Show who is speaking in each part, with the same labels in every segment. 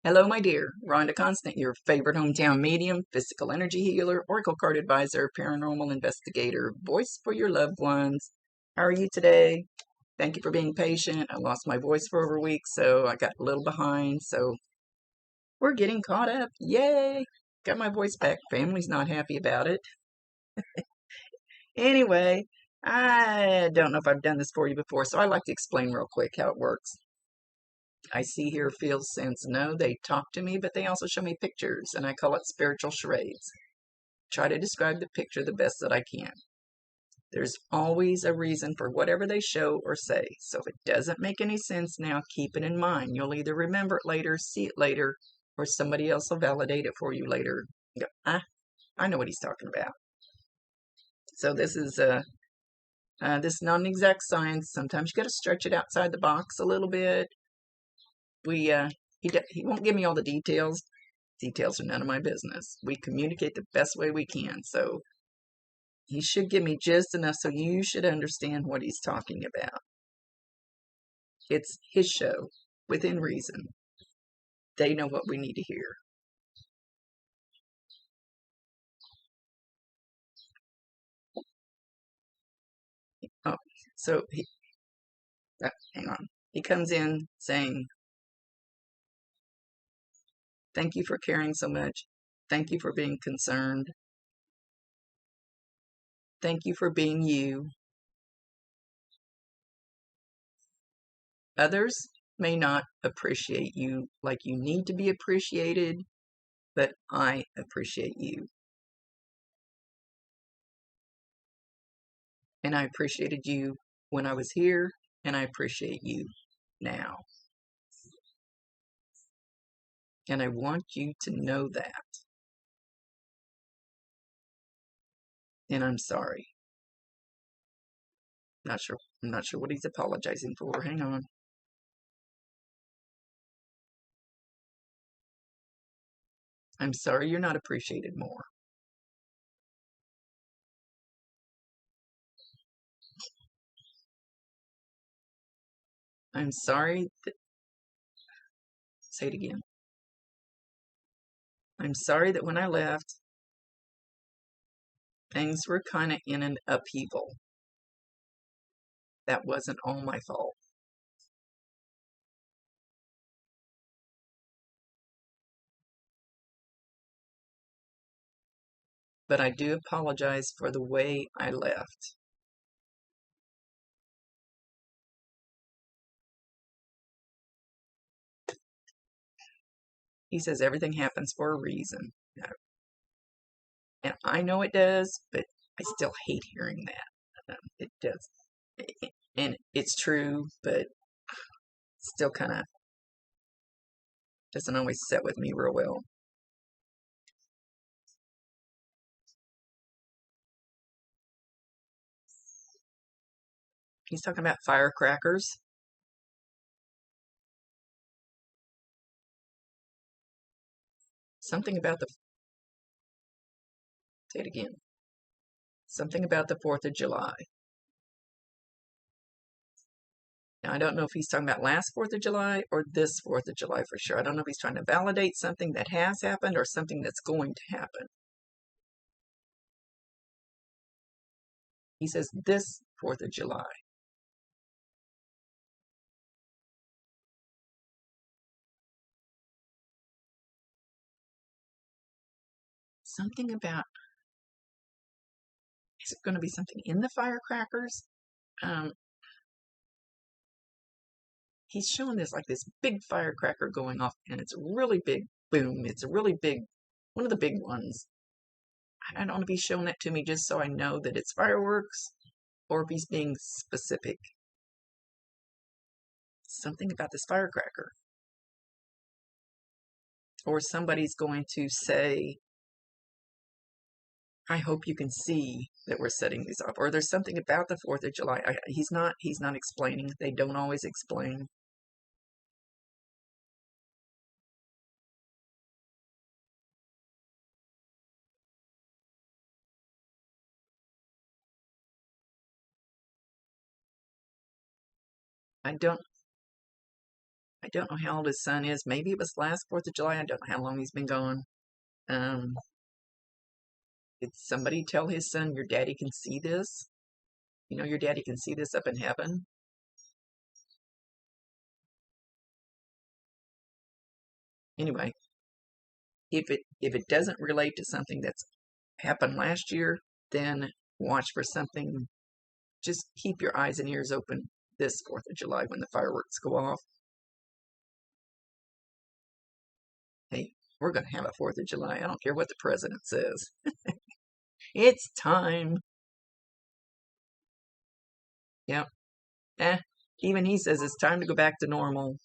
Speaker 1: Hello, my dear. Rhonda Constant, your favorite hometown medium, physical energy healer, oracle card advisor, paranormal investigator, voice for your loved ones. How are you today? Thank you for being patient. I lost my voice for over a week, so I got a little behind. So we're getting caught up. Yay! Got my voice back. Family's not happy about it. Anyway, I don't know if I've done this for you before, so I like to explain real quick how it works. I see, hear, feel, sense, know. They talk to me, but they also show me pictures, and I call it spiritual charades. Try to describe the picture the best that I can. There's always a reason for whatever they show or say. So if it doesn't make any sense now, keep it in mind. You'll either remember it later, see it later, or somebody else will validate it for you later. You go, I know what he's talking about. So this is this not an exact science. Sometimes you got to stretch it outside the box a little bit. He won't give me all the details. Details are none of my business. We communicate the best way we can. So he should give me just enough so you should understand what he's talking about. It's his show, within reason. They know what we need to hear. Oh, so hang on. He comes in saying, "Thank you for caring so much. Thank you for being concerned. Thank you for being you. Others may not appreciate you like you need to be appreciated, but I appreciate you. And I appreciated you when I was here, and I appreciate you now. And I want you to know that. And I'm sorry. I'm not sure what he's apologizing for. Hang on. I'm sorry you're not appreciated more. I'm sorry that, say it again. I'm sorry that when I left, things were kind of in an upheaval. That wasn't all my fault. But I do apologize for the way I left. He says everything happens for a reason. And I know it does, but I still hate hearing that. It does. And it's true, but still kind of doesn't always sit with me real well. He's talking about firecrackers. Something about the, say it again. Something about the 4th of July. Now, I don't know if he's talking about last 4th of July or this 4th of July for sure. I don't know if he's trying to validate something that has happened or something that's going to happen. He says this 4th of July. Something about, is it going to be something in the firecrackers? He's showing this like this big firecracker going off, and it's a really big boom. It's a really big, one of the big ones. I don't want to be showing that to me just so I know that it's fireworks, or if he's being specific. Something about this firecracker. Or somebody's going to say, I hope you can see that we're setting these off. Or there's something about the 4th of July. He's not explaining. They don't always explain. I don't I don't know how old his son is. Maybe it was last 4th of July. I don't know how long he's been gone. Did somebody tell his son, your daddy can see this? You know, your daddy can see this up in heaven? Anyway, if it doesn't relate to something that's happened last year, then watch for something. Just keep your eyes and ears open this 4th of July when the fireworks go off. Hey, we're going to have a 4th of July. I don't care what the president says. It's time. Yep. Even he says it's time to go back to normal.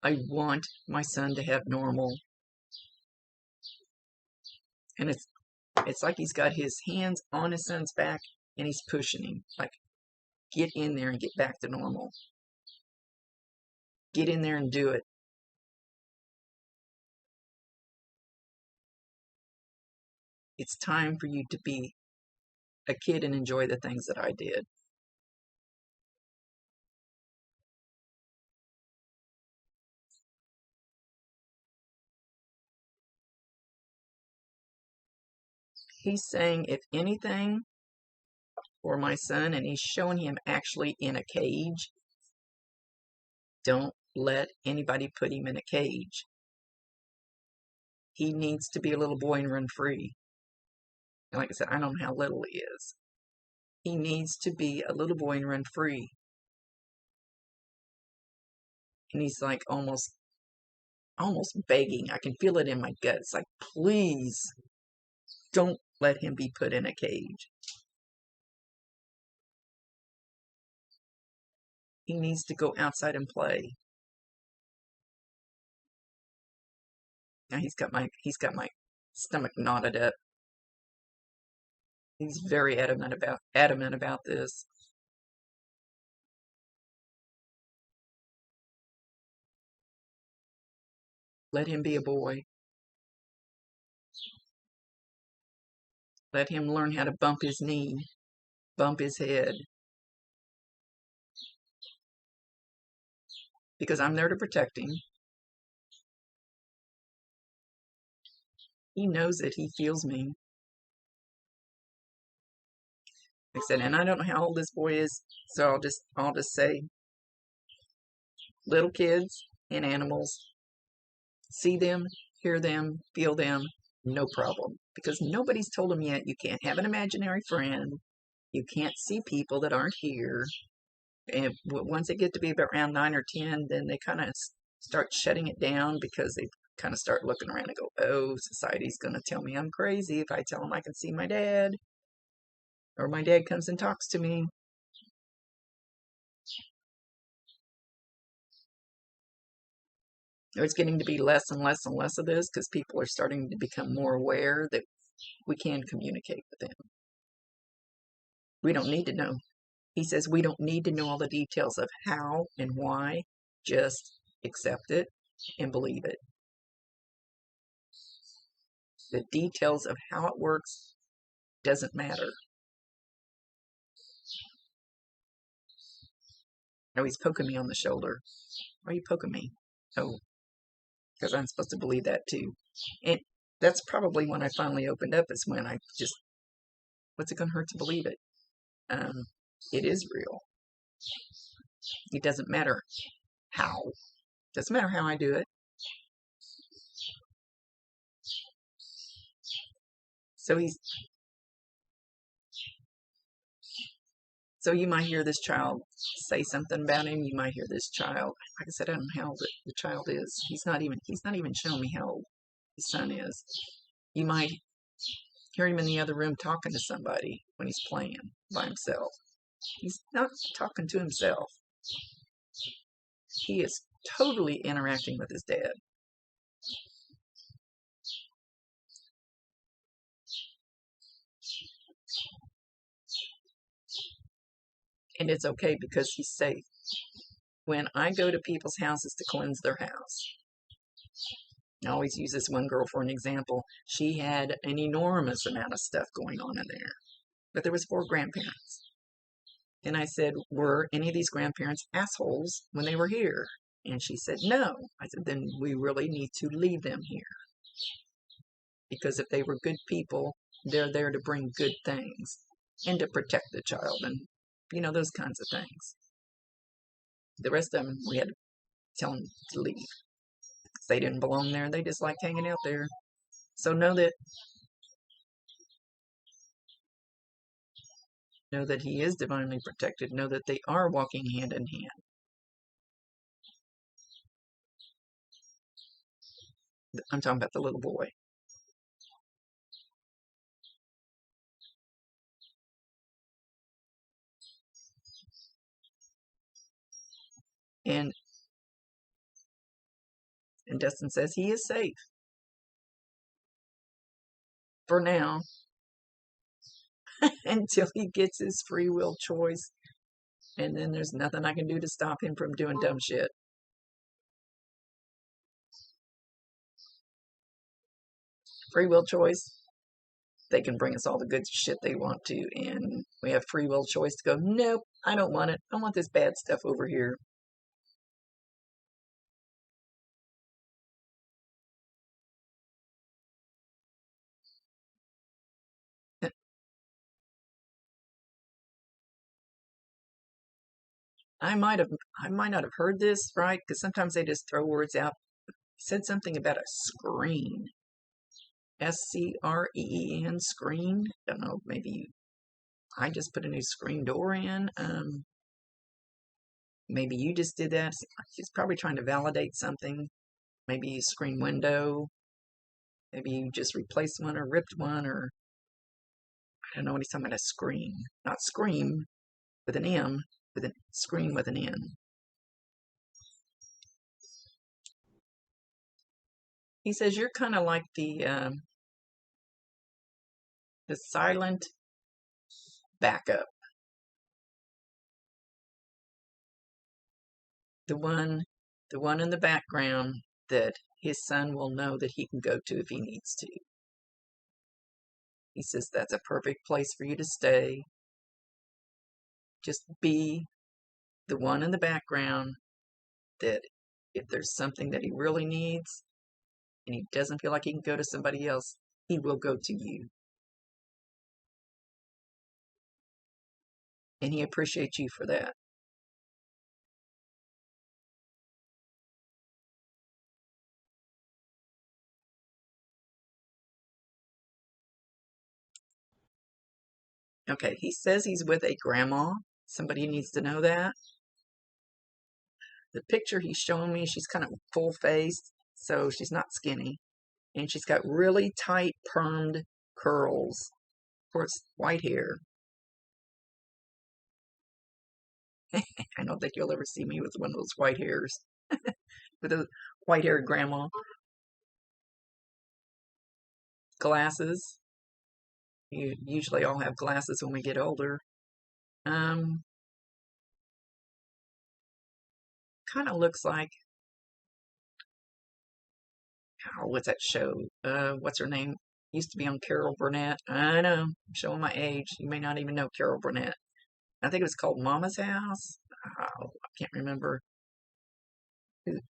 Speaker 1: I want my son to have normal. And it's like he's got his hands on his son's back and he's pushing him. Like, get in there and get back to normal. Get in there and do it. It's time for you to be a kid and enjoy the things that I did. He's saying, if anything, for my son, and he's showing him actually in a cage. Don't let anybody put him in a cage. He needs to be a little boy and run free. And like I said, I don't know how little he is. He needs to be a little boy and run free. And he's like almost begging. I can feel it in my gut. It's like, please don't let him be put in a cage. He needs to go outside and play. Now he's got my stomach knotted up. He's very adamant about this. Let him be a boy. Let him learn how to bump his knee, bump his head. Because I'm there to protect him. He knows that he feels me. Like I said, and I don't know how old this boy is, so I'll just say, little kids and animals, see them, hear them, feel them, no problem. Because nobody's told them yet you can't have an imaginary friend, you can't see people that aren't here. And once they get to be about around 9 or 10, then they kind of start shutting it down because they kind of start looking around and go, oh, society's going to tell me I'm crazy if I tell them I can see my dad. Or my dad comes and talks to me. It's getting to be less and less and less of this because people are starting to become more aware that we can communicate with them. We don't need to know. He says we don't need to know all the details of how and why. Just accept it and believe it. The details of how it works doesn't matter. Oh, he's poking me on the shoulder. Why are you poking me? Oh, because I'm supposed to believe that too. And that's probably when I finally opened up, is when I just, what's it going to hurt to believe it? It is real. It doesn't matter how. It doesn't matter how I do it. So you might hear this child say something about him. You might hear this child. Like I said, I don't know how old the child is. He's not even showing me how old his son is. You might hear him in the other room talking to somebody when he's playing by himself. He's not talking to himself. He is totally interacting with his dad. And it's okay because he's safe. When I go to people's houses to cleanse their house, I always use this one girl for an example. She had an enormous amount of stuff going on in there. But there was 4 grandparents. And I said, were any of these grandparents assholes when they were here? And she said, no. I said, then we really need to leave them here. Because if they were good people, they're there to bring good things and to protect the child and, you know, those kinds of things. The rest of them, we had to tell them to leave. Because they didn't belong there. They just liked hanging out there. So know that he is divinely protected. Know that they are walking hand in hand. I'm talking about the little boy. And Dustin says he is safe. For now. Until he gets his free will choice. And then there's nothing I can do to stop him from doing dumb shit. Free will choice. They can bring us all the good shit they want to. And we have free will choice to go, nope, I don't want it. I want this bad stuff over here. I might not have heard this right, because sometimes they just throw words out. Said something about a screen. SCREEN, screen. Don't know, maybe I just put a new screen door in. Maybe you just did that. She's probably trying to validate something. Maybe a screen window. Maybe you just replaced one or ripped one, or I don't know what he's talking about. A screen, not scream with an M, with a screen with an N. He says you're kind of like the silent backup, the one in the background that his son will know that he can go to if he needs to. He says that's a perfect place for you to stay. Just be the one in the background that if there's something that he really needs and he doesn't feel like he can go to somebody else, he will go to you. And he appreciates you for that. Okay, he says he's with a grandma. Somebody needs to know that. The picture he's showing me, she's kind of full-faced, so she's not skinny. And she's got really tight, permed curls. Of course, white hair. I don't think you'll ever see me with one of those white hairs. With a white-haired grandma. Glasses. You usually all have glasses when we get older. Kind of looks like, oh, what's that show? What's her name? Used to be on Carol Burnett. I know, I'm showing my age. You may not even know Carol Burnett. I think it was called Mama's House. Oh, I can't remember.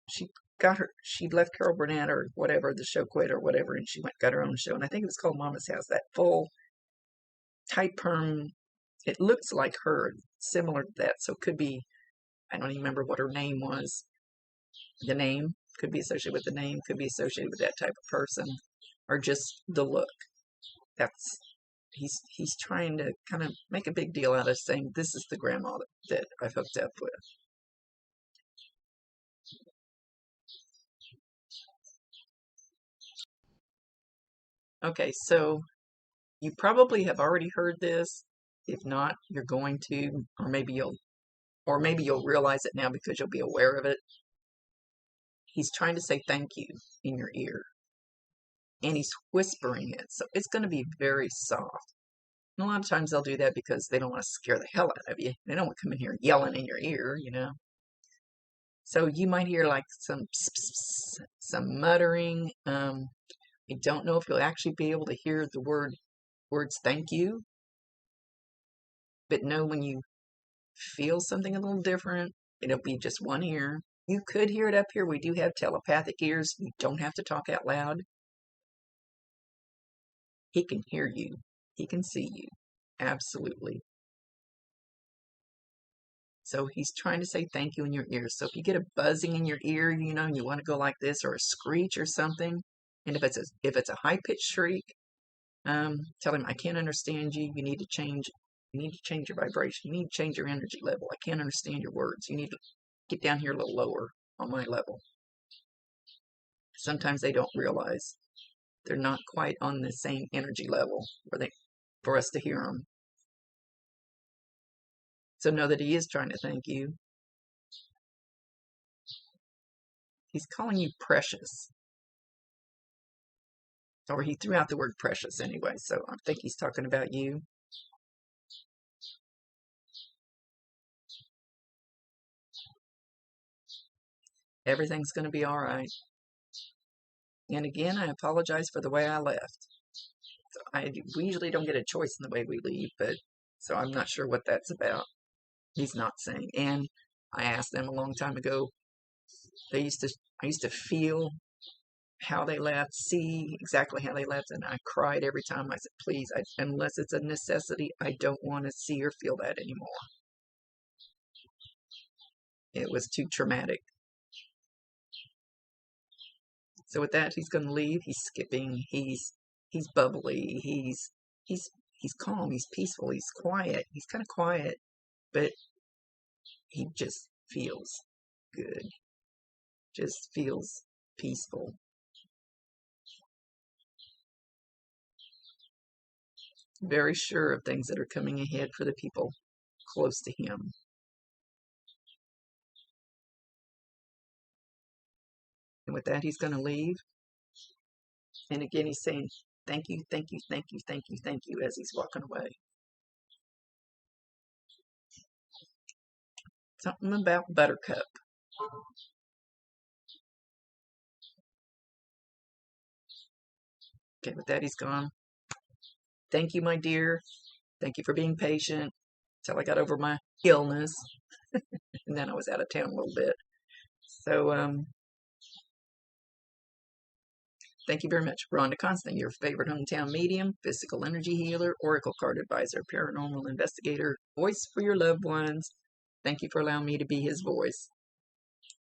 Speaker 1: She left Carol Burnett or whatever, the show quit or whatever, and she got her own show. And I think it was called Mama's House. That full tight perm, it looks like her, similar to that. So it could be, I don't even remember what her name was. The name could be associated with the name, could be associated with that type of person, or just the look. That's he's trying to kind of make a big deal out of saying this is the grandma that I've hooked up with. Okay, so you probably have already heard this. If not, you're going to, or maybe you'll realize it now because you'll be aware of it. He's trying to say thank you in your ear. And he's whispering it, so it's going to be very soft. And a lot of times they'll do that because they don't want to scare the hell out of you. They don't want to come in here yelling in your ear, you know. So you might hear like some muttering. I don't know if you'll actually be able to hear the words thank you. But know when you feel something a little different. It'll be just one ear. You could hear it up here. We do have telepathic ears. You don't have to talk out loud. He can hear you. He can see you. Absolutely. So he's trying to say thank you in your ear. So if you get a buzzing in your ear, you know, and you want to go like this, or a screech or something, and if it's a high pitched shriek, tell him, I can't understand you. You need to change. You need to change your vibration. You need to change your energy level. I can't understand your words. You need to get down here a little lower on my level. Sometimes they don't realize they're not quite on the same energy level for us to hear them. So know that he is trying to thank you. He's calling you precious. Or he threw out the word precious anyway, so I think he's talking about you. Everything's going to be all right. And again, I apologize for the way I left. So we usually don't get a choice in the way we leave, but so I'm not sure what that's about. He's not saying. And I asked them a long time ago. I used to feel how they left, see exactly how they left, and I cried every time. I said, please, unless it's a necessity, I don't want to see or feel that anymore. It was too traumatic. So with that, he's going to leave. He's skipping. He's bubbly. He's calm. He's peaceful. He's quiet. He's kind of quiet, but he just feels good. Just feels peaceful. Very sure of things that are coming ahead for the people close to him. And with that, he's going to leave. And again, he's saying, thank you, thank you, thank you, thank you, thank you, as he's walking away. Something about Buttercup. Okay, with that, he's gone. Thank you, my dear. Thank you for being patient until I got over my illness. And then I was out of town a little bit. So, thank you very much. Rhonda Constant, your favorite hometown medium, physical energy healer, oracle card advisor, paranormal investigator, voice for your loved ones. Thank you for allowing me to be his voice.